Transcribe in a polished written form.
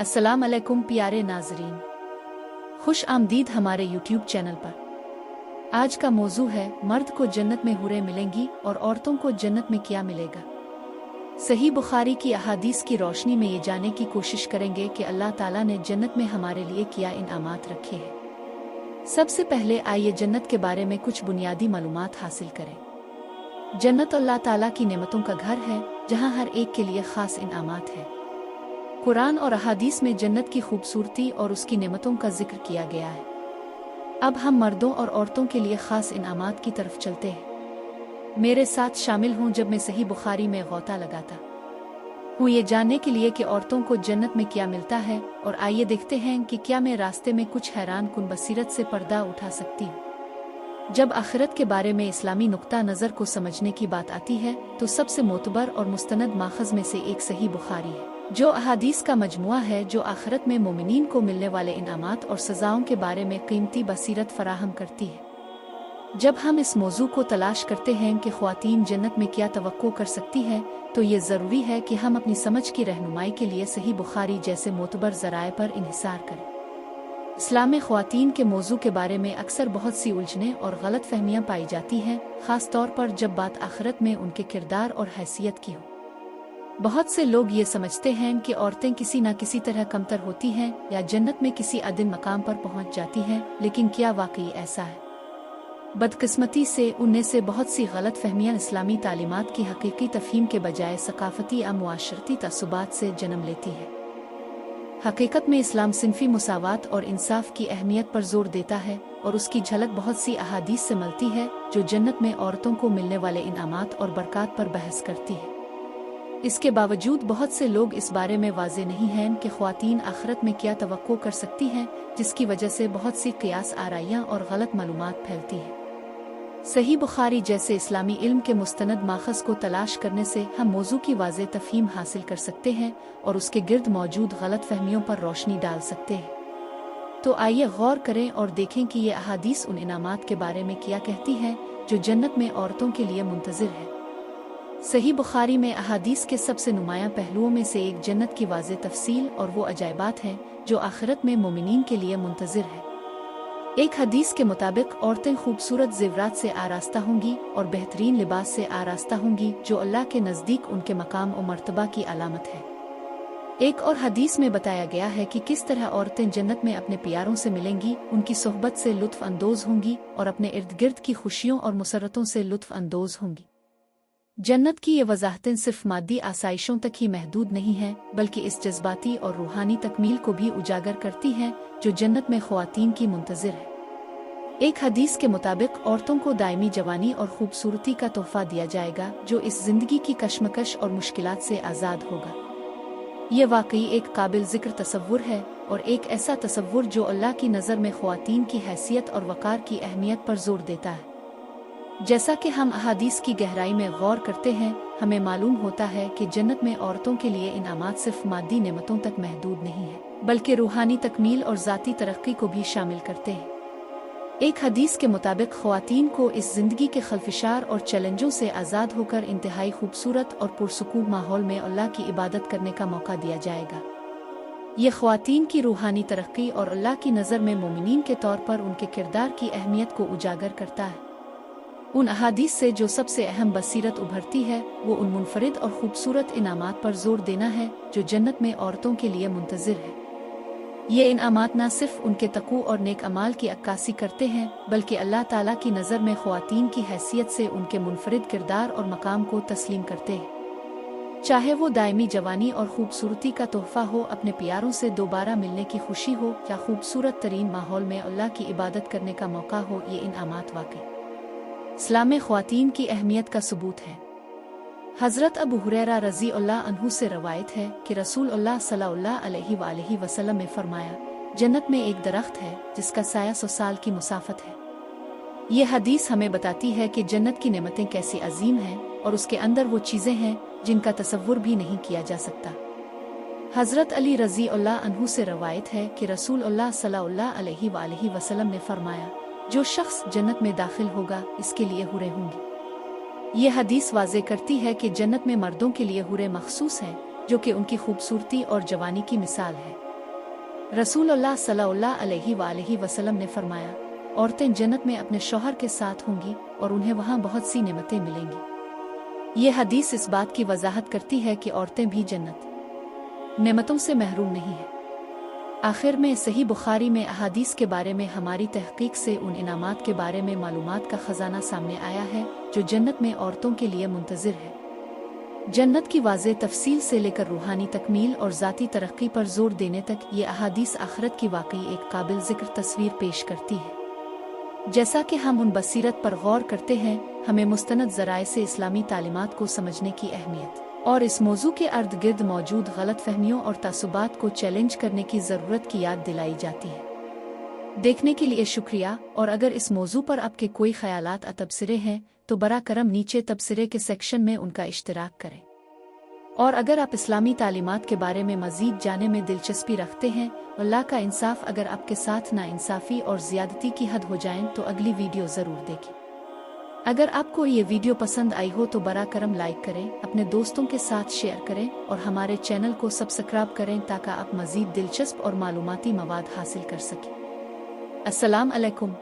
अस्सलाम अलैकुम प्यारे नाजरीन, खुश आमदीद हमारे यूट्यूब चैनल पर। आज का मौजू है मर्द को जन्नत में हुरें मिलेंगी और औरतों को जन्नत में क्या मिलेगा। सही बुखारी की अहादीस की रोशनी में ये जानने की कोशिश करेंगे कि अल्लाह ताला ने जन्नत में हमारे लिए क्या इनामात रखे हैं। सबसे पहले आइए जन्नत के बारे में कुछ बुनियादी मालूमात हासिल करें। जन्नत अल्लाह ताला की नेमतों का घर है जहाँ हर एक के लिए खास इनामात है। कुरान और अहादीस में जन्नत की खूबसूरती और उसकी नेमतों का जिक्र किया गया है। अब हम मर्दों और औरतों के लिए खास इनामात की तरफ चलते हैं। मेरे साथ शामिल हों जब मैं सही बुखारी में गौता लगाता हूँ ये जानने के लिए कि औरतों को जन्नत में क्या मिलता है, और आइए देखते हैं कि क्या मैं रास्ते में कुछ हैरान कुन बसीरत से पर्दा उठा सकती हूँ। जब आखिरत के बारे में इस्लामी नुक्ता नज़र को समझने की बात आती है तो सबसे मोतबर और मुस्तनद माखज़ में से एक सही बुखारी है, जो अहादीस का मजमुआ है जो आखिरत में मोमिनीन को मिलने वाले इनामात और सजाओं के बारे में कीमती बसीरत फराहम करती है। जब हम इस मौजू को तलाश करते हैं कि ख्वातीन जन्नत में क्या तवक्को कर सकती है, तो ये ज़रूरी है कि हम अपनी समझ की रहनुमाई के लिए सही बुखारी जैसे मोतबर ज़राए पर इन्हिसार करें। इस्लाम में ख्वातीन के मौजू के बारे में अक्सर बहुत सी उलझनें और गलत फहमियाँ पाई जाती हैं, ख़ास तौर पर जब बात आखिरत में उनके किरदार और हैसियत की हो। बहुत से लोग ये समझते हैं कि औरतें किसी न किसी तरह कमतर होती हैं या जन्नत में किसी अदन मकाम पर पहुंच जाती हैं, लेकिन क्या वाकई ऐसा है? बदकिस्मती से उनमें से बहुत सी गलत फहमियाँ इस्लामी तालीमात की हकीकी तफहीम के बजाय सकाफती या मुआशरती तसुबात से जन्म लेती है। हकीकत में इस्लाम सिनफी मुसावात और इंसाफ की अहमियत पर जोर देता है, और उसकी झलक बहुत सी अहादीस से मिलती है जो जन्नत में औरतों को मिलने वाले इनामात और बरक़ात पर बहस करती है। इसके बावजूद बहुत से लोग इस बारे में वाज़े नहीं हैं कि ख्वातीन आखिरत में क्या तवक्को कर सकती हैं, जिसकी वजह से बहुत सी क़ियास आराइयाँ और गलत मालूमात फैलती हैं। सही बुखारी जैसे इस्लामी इल्म के मुस्तनद माखज़ को तलाश करने से हम मौजू की वाज़े तफ़हीम हासिल कर सकते हैं और उसके गिर्द मौजूद गलत फहमियों पर रोशनी डाल सकते हैं। तो आइए गौर करें और देखें कि ये अहादीस उन इनामात के बारे में क्या कहती हैं जो जन्नत में औरतों के लिए मुंतज़िर है। सही बुखारी में अहादीस के सबसे नुमायां पहलुओं में से एक जन्नत की वाज़े तफसील और वो अजायबात हैं जो आखिरत में मोमिनीन के लिए मुंतज़िर है। एक हदीस के मुताबिक औरतें खूबसूरत ज़ेवरात से आरास्ता होंगी और बेहतरीन लिबास से आरास्ता होंगी, जो अल्लाह के नज़दीक उनके मकाम और मर्तबा की अलामत है। एक और हदीस में बताया गया है कि किस तरह औरतें जन्नत में अपने प्यारों से मिलेंगी, उनकी सोहबत से लुत्फ़ अंदोज़ होंगी और अपने इर्द गिर्द की खुशियों और मुसरतों से लुत्फ़ अंदोज़ होंगी। जन्नत की ये वजाहतें सिर्फ मादी आसाइशों तक ही महदूद नहीं हैं, बल्कि इस जज्बाती और रूहानी तकमील को भी उजागर करती हैं जो जन्नत में ख्वातीन की मुंतज़िर है। एक हदीस के मुताबिक औरतों को दायमी जवानी और खूबसूरती का तोहफा दिया जाएगा, जो इस जिंदगी की कश्मकश और मुश्किलात से आज़ाद होगा। ये वाकई एक काबिल ज़िक्र तसव्वुर है, और एक ऐसा तसव्वुर जो अल्लाह की नज़र में ख्वातीन की हैसियत और वक़ार की अहमियत पर जोर देता है। जैसा कि हम अहादीस की गहराई में गौर करते हैं, हमें मालूम होता है कि जन्नत में औरतों के लिए इनामात सिर्फ मादी नेमतों तक महदूद नहीं है, बल्कि रूहानी तकमील और ज़ाती तरक्की को भी शामिल करते हैं। एक हदीस के मुताबिक ख्वातीन को इस ज़िंदगी के खल्फिशार और चैलेंजों से आज़ाद होकर इंतहाई खूबसूरत और पुरसुकून माहौल में अल्लाह की इबादत करने का मौका दिया जाएगा। ये ख्वातीन की रूहानी तरक्की और अल्लाह की नज़र में मोमिनीन के तौर पर उनके किरदार की अहमियत को उजागर करता है। उन अहादीस से जो सबसे अहम बसीरत उभरती है वो उन मुनफरिद और खूबसूरत इनामात पर जोर देना है जो जन्नत में औरतों के लिए मुंतज़िर है। ये इनामात न सिर्फ उनके तक़ू और नेक अमाल की अक्कासी करते हैं, बल्कि अल्लाह ताला की नज़र में ख्वातीन की हैसियत से उनके मुनफरिद किरदार और मकाम को तस्लीम करते हैं। चाहे वो दायमी जवानी और खूबसूरती का तोहफा हो, अपने प्यारों से दोबारा मिलने की खुशी हो, या खूबसूरत तरीन माहौल में अल्लाह की इबादत करने का मौका हो, ये इनामात वाकई इस्लाम में ख्वातीन की अहमियत का सबूत है। हज़रत अबू हुरैरा रज़ी अल्लाह अन्हु से रवायत है कि रसूल अल्लाह सल्लल्लाहु अलैहि वसल्लम ने फरमाया, जन्नत में एक दरख्त है जिसका साया 100 साल की मुसाफत है। ये हदीस हमें बताती है कि जन्नत की नेमतें कैसी अजीम हैं, और उसके अंदर वो चीज़ें हैं जिनका तसव्वुर भी नहीं किया जा सकता। हज़रत अली रज़ी अल्लाह अन्हु से रवायत है कि रसूल अल्लाह सल्लल्लाहु अलैहि वसल्लम ने फरमाया, जो शख्स जन्नत में दाखिल होगा इसके लिए हुरें होंगी। ये हदीस वाज़े करती है कि जन्नत में मर्दों के लिए हुरें मखसूस हैं, जो कि उनकी खूबसूरती और जवानी की मिसाल है। रसूलुल्लाह सल्लल्लाहु अलैहि वसल्लम ने फरमाया, औरतें जन्नत में अपने शौहर के साथ होंगी और उन्हें वहाँ बहुत सी नेमतें मिलेंगी। ये हदीस इस बात की वजाहत करती है कि औरतें भी जन्नत नेमतों से महरूम नहीं हैं। आखिर में सही बुखारी में अहादीस के बारे में हमारी तहकीक से उन इनामात के बारे में मालूमात का खजाना सामने आया है जो जन्नत में औरतों के लिए मुंतज़िर है। जन्नत की वाज़ेह तफसील से लेकर रूहानी तकमील और ज़ाती तरक्की पर जोर देने तक ये अहादीस आखिरत की वाकई एक काबिल ज़िक्र तस्वीर पेश करती है। जैसा कि हम उन बसीरत पर गौर करते हैं, हमें मुस्तनद ज़राए से इस्लामी तालीमात को समझने की अहमियत और इस मौजू के अर्द गिर्द मौजूद गलत फहमियों और तासुबात को चैलेंज करने की ज़रूरत की याद दिलाई जाती है। देखने के लिए शुक्रिया, और अगर इस मौजू पर आपके कोई ख़यालात या तबसरे हैं तो बरा करम नीचे तबसरे के सेक्शन में उनका इश्तिराक करें। और अगर आप इस्लामी तालीमात के बारे में मज़ीद जानने में दिलचस्पी रखते हैं, अल्लाह का इंसाफ अगर आपके साथ नाइंसाफ़ी और ज़्यादती की हद हो जाएं तो अगली वीडियो ज़रूर देखें। अगर आपको ये वीडियो पसंद आई हो तो बरा करम लाइक करें, अपने दोस्तों के साथ शेयर करें और हमारे चैनल को सब्सक्राइब करें ताकि आप मज़ीद दिलचस्प और मालूमाती मवाद हासिल कर सकें। अस्सलाम अलैकुम।